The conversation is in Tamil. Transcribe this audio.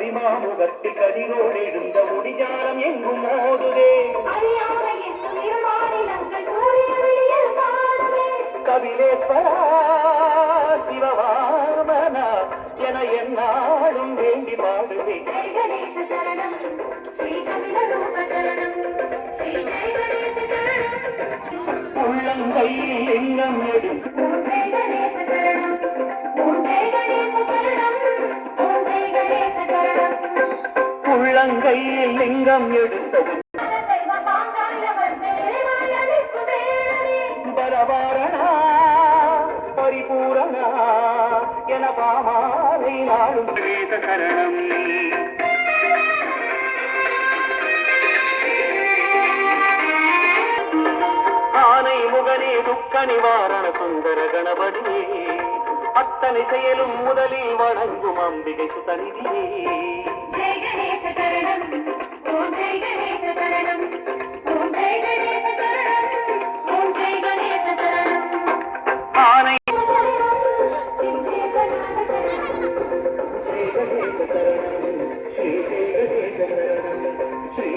கரிமாமுகத்தில் கதிரோடு இருந்த முடிஜாலம் எங்கும் மோதுதே. கபிலேஸ்வரா சிவவாமனா என என்னாலும் வேண்டி பாடுவே. உள்ளங்கையில் லிங்கம் எடுத்து உள்ளங்கையில் லிங்கம் எடுத்தது பரவாரணா பரிபூரணா என பாமாலை நாடும் சரணம். ஆனை முகனே துக்க நிவாரண சுந்தர கணபதியே அத்தனை செயலும் முதலில் வணங்கும் அம்பிகை சுதனிதியே. ஆனை ஸ்ரீ